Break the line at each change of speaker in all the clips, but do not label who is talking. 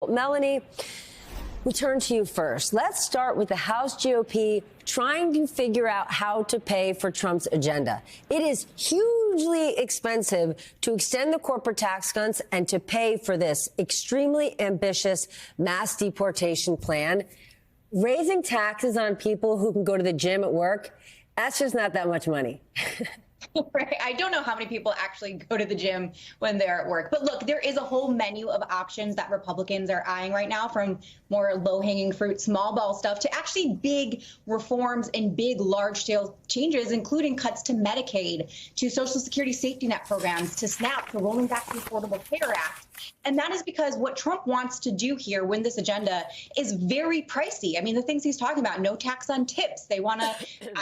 Melanie, we turn to you first. Let's start with the House GOP trying to figure out how to pay for Trump's agenda. It is hugely expensive to extend the corporate tax cuts and to pay for this extremely ambitious mass deportation plan. Raising taxes on people who can go to the gym at work, that's just not that much money.
Right. I don't know how many people actually go to the gym when they're at work. But look, there is a whole menu of options that Republicans are eyeing right now, from more low-hanging fruit, small ball stuff to actually big reforms and big large-scale changes, including cuts to Medicaid, to Social Security safety net programs, to SNAP, to rolling back the Affordable Care Act. And that is because what Trump wants to do here, when this agenda is very pricey. I mean, the things he's talking about, no tax on tips. They want to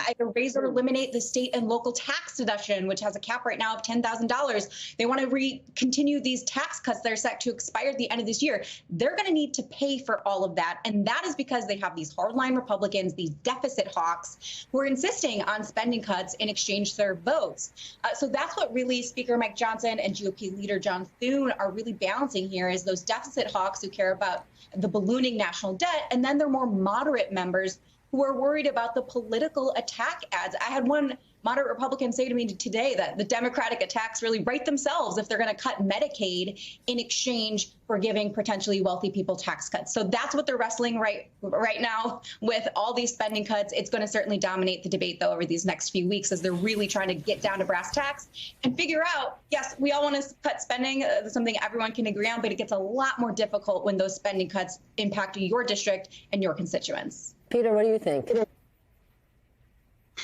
either raise or eliminate the state and local tax deduction, which has a cap right now of $10,000. They want to continue these tax cuts that are set to expire at the end of this year. They're going to need to pay for all of that. And that is because they have these hardline Republicans, these deficit hawks, who are insisting on spending cuts in exchange for their votes. So that's what really Speaker Mike Johnson and GOP leader John Thune are really balancing here, is those deficit hawks who care about the ballooning national debt, and then they're more moderate members who are worried about the political attack ads. I had one moderate Republican say to me today that the Democratic attacks really write themselves if they're going to cut Medicaid in exchange for giving potentially wealthy people tax cuts. So that's what they're wrestling right now with all these spending cuts. It's going to certainly dominate the debate, though, over these next few weeks, as they're really trying to get down to brass tacks and figure out, yes, we all want to cut spending, something everyone can agree on, but it gets a lot more difficult when those spending cuts impact your district and your constituents.
Peter, what do you think?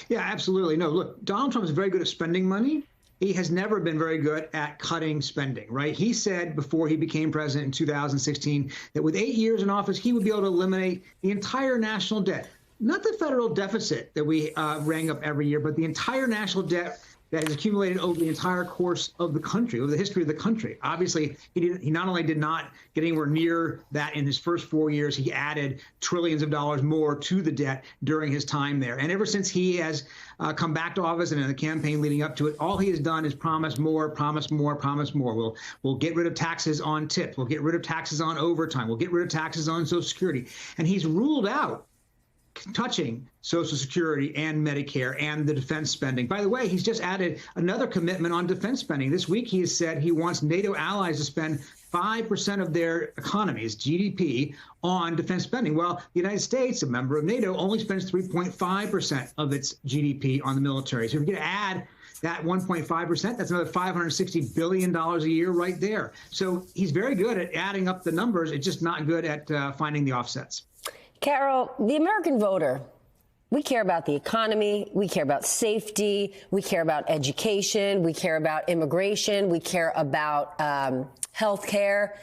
Yeah, absolutely. No, look, Donald Trump is very good at spending money. He has never been very good at cutting spending, right? He said before he became president in 2016 that with 8 years in office, he would be able to eliminate the entire national debt, not the federal deficit that we rang up every year, but the entire national debt that has accumulated over the entire course of the country, over the history of the country. Obviously, he not only did not get anywhere near that in his first 4 years, he added trillions of dollars more to the debt during his time there. And ever since he has come back to office and in the campaign leading up to it, all he has done is promise more, promise more, promise more. We'll get rid of taxes on tips. We'll get rid of taxes on overtime. We'll get rid of taxes on Social Security. And he's ruled out touching Social Security and Medicare and the defense spending. By the way, he's just added another commitment on defense spending. This week, he has said he wants NATO allies to spend 5% of their economy's GDP on defense spending. Well, the United States, a member of NATO, only spends 3.5% of its GDP on the military. So if you're going to add that 1.5%, that's another $560 billion a year right there. So he's very good at adding up the numbers. It's just not good at finding the offsets.
Carol, the American voter, we care about the economy, we care about safety, we care about education, we care about immigration, we care about health care.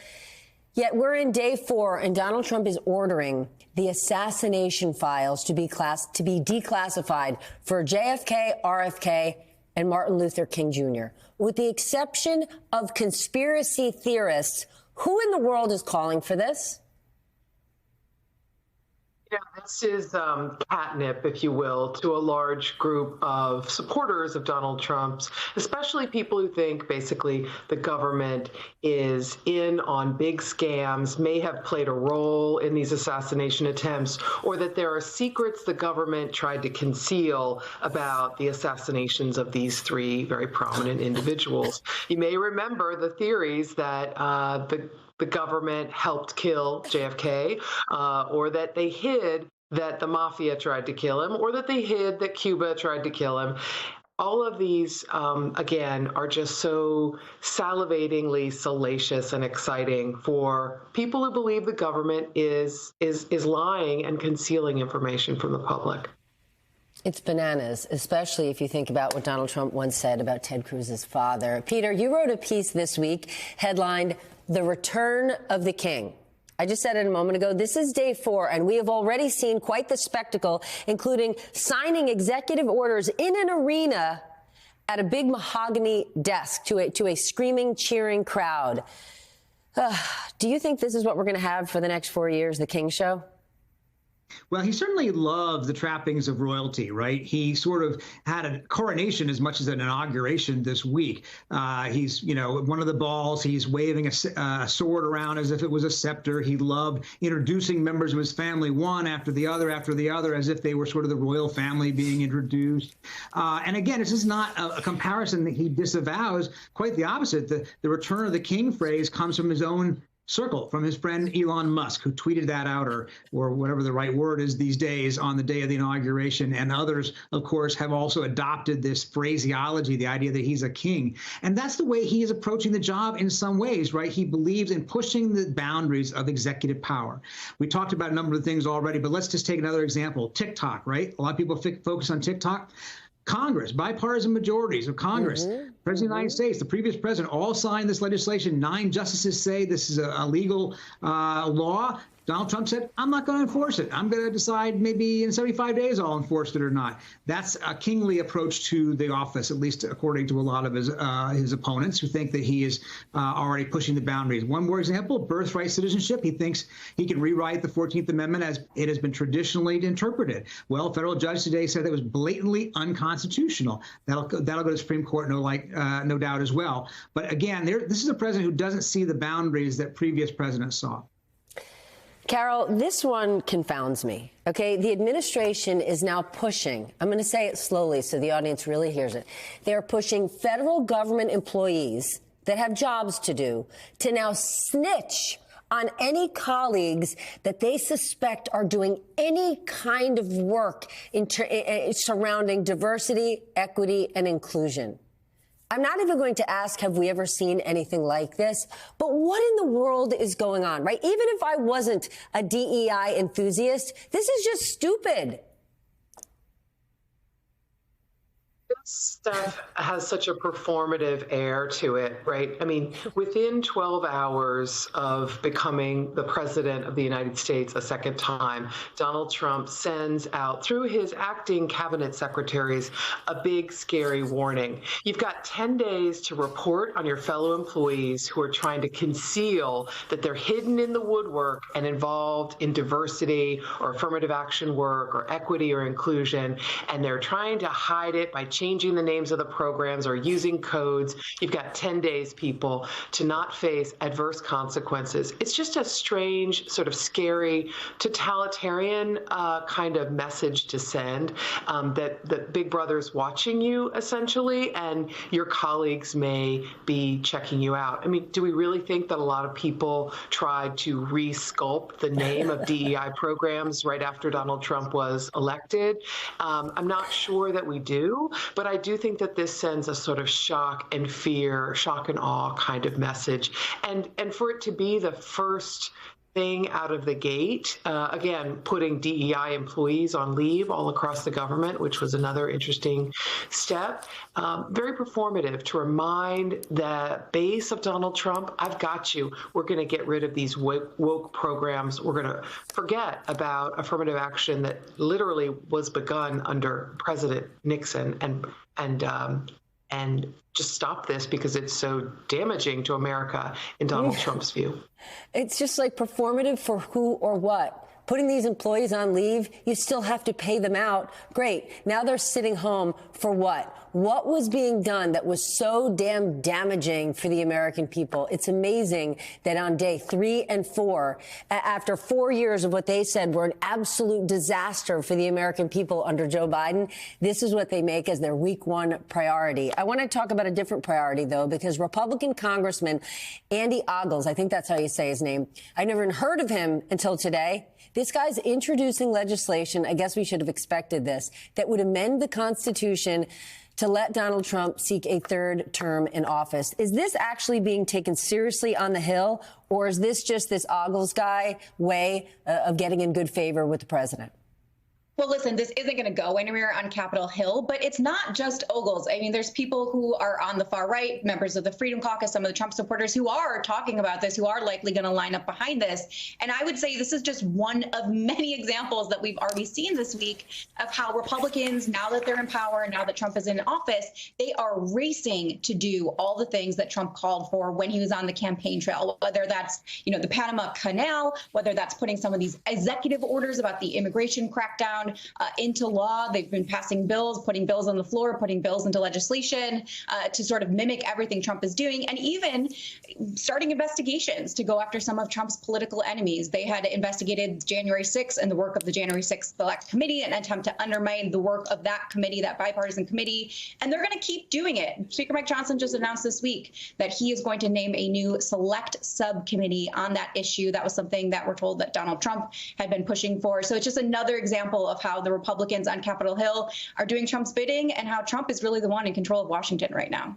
Yet we're in day 4 and Donald Trump is ordering the assassination files to be declassified for JFK, RFK, and Martin Luther King Jr. With the exception of conspiracy theorists, who in the world is calling for this?
Yeah, this is catnip, if you will, to a large group of supporters of Donald Trump's, especially people who think basically the government is in on big scams, may have played a role in these assassination attempts, or that there are secrets the government tried to conceal about the assassinations of these 3 very prominent individuals. You may remember the theories that the government helped kill JFK, or that they hid that the mafia tried to kill him, or that they hid that Cuba tried to kill him. All of these, again, are just so salivatingly salacious and exciting for people who believe the government is lying and concealing information from the public.
It's bananas, especially if you think about what Donald Trump once said about Ted Cruz's father. Peter, you wrote a piece this week headlined "The Return of the King." I just said it a moment ago. This is day 4, and we have already seen quite the spectacle, including signing executive orders in an arena at a big mahogany desk to a screaming, cheering crowd. Do you think this is what we're going to have for the next 4 years, the King Show?
Well, he certainly loved the trappings of royalty, right? He sort of had a coronation as much as an inauguration this week. He's, one of the balls, he's waving a sword around as if it was a scepter. He loved introducing members of his family, one after the other, as if they were sort of the royal family being introduced. And again, this is not a comparison that he disavows. Quite the opposite. The return of the king phrase comes from his own circle, from his friend Elon Musk, who tweeted that out, or whatever the right word is these days, on the day of the inauguration. And others, of course, have also adopted this phraseology, the idea that he's a king. And that's the way he is approaching the job in some ways, right? He believes in pushing the boundaries of executive power. We talked about a number of things already, but let's just take another example. TikTok, right? A lot of people focus on TikTok. Congress, bipartisan majorities of Congress, President of the United States, the previous president, all signed this legislation. 9 justices say this is a legal law. Donald Trump said, I'm not going to enforce it. I'm going to decide maybe in 75 days I'll enforce it or not. That's a kingly approach to the office, at least according to a lot of his opponents, who think that he is already pushing the boundaries. One more example, birthright citizenship. He thinks he can rewrite the 14th Amendment as it has been traditionally interpreted. Well, a federal judge today said that was blatantly unconstitutional. That'll go to the Supreme Court, no doubt as well. But again, this is a president who doesn't see the boundaries that previous presidents saw.
Carol, this one confounds me. Okay, the administration is now pushing, I'm going to say it slowly so the audience really hears it. They're pushing federal government employees that have jobs to do to now snitch on any colleagues that they suspect are doing any kind of work surrounding diversity, equity, and inclusion. I'm not even going to ask, have we ever seen anything like this? But what in the world is going on, right? Even if I wasn't a DEI enthusiast, this is just stupid.
This stuff has such a performative air to it, right? I mean, within 12 hours of becoming the president of the United States a second time, Donald Trump sends out, through his acting cabinet secretaries, a big, scary warning. You've got 10 days to report on your fellow employees who are trying to conceal that they're hidden in the woodwork and involved in diversity or affirmative action work or equity or inclusion, and they're trying to hide it by changing the names of the programs or using codes. You've got 10 days, people, to not face adverse consequences. It's just a strange, sort of scary, totalitarian kind of message to send, that Big Brother's watching you, essentially, and your colleagues may be checking you out. I mean, do we really think that a lot of people tried to re-sculpt the name of DEI programs right after Donald Trump was elected? I'm not sure that we do, but I do think that this sends a sort of shock and fear, shock and awe kind of message. And for it to be the first thing out of the gate, again, putting DEI employees on leave all across the government, which was another interesting step, very performative to remind the base of Donald Trump, I've got you. We're going to get rid of these woke programs. We're going to forget about affirmative action that literally was begun under President Nixon, and just stop this because it's so damaging to America in Donald Trump's view.
It's just like performative for who or what? Putting these employees on leave, you still have to pay them out. Great. Now they're sitting home for what? What was being done that was so damn damaging for the American people? It's amazing that on day 3 and 4, after 4 years of what they said were an absolute disaster for the American people under Joe Biden, this is what they make as their week 1 priority. I want to talk about a different priority, though, because Republican Congressman Andy Ogles, I think that's how you say his name, I never even heard of him until today. This guy's introducing legislation, I guess we should have expected this, that would amend the Constitution to let Donald Trump seek a 3rd term in office. Is this actually being taken seriously on the Hill, or is this just this Ogles guy way of getting in good favor with the president?
Well, listen, this isn't going to go anywhere on Capitol Hill, but it's not just Ogles. I mean, there's people who are on the far right, members of the Freedom Caucus, some of the Trump supporters who are talking about this, who are likely going to line up behind this. And I would say this is just one of many examples that we've already seen this week of how Republicans, now that they're in power, now that Trump is in office, they are racing to do all the things that Trump called for when he was on the campaign trail, whether that's, the Panama Canal, whether that's putting some of these executive orders about the immigration crackdown into law. They've been passing bills, putting bills on the floor, putting bills into legislation to sort of mimic everything Trump is doing, and even starting investigations to go after some of Trump's political enemies. They had investigated January 6th and the work of the January 6th Select Committee, an attempt to undermine the work of that committee, that bipartisan committee, and they're going to keep doing it. Speaker Mike Johnson just announced this week that he is going to name a new select subcommittee on that issue. That was something that we're told that Donald Trump had been pushing for. So it's just another example of how the Republicans on Capitol Hill are doing Trump's bidding and how Trump is really the one in control of Washington right now.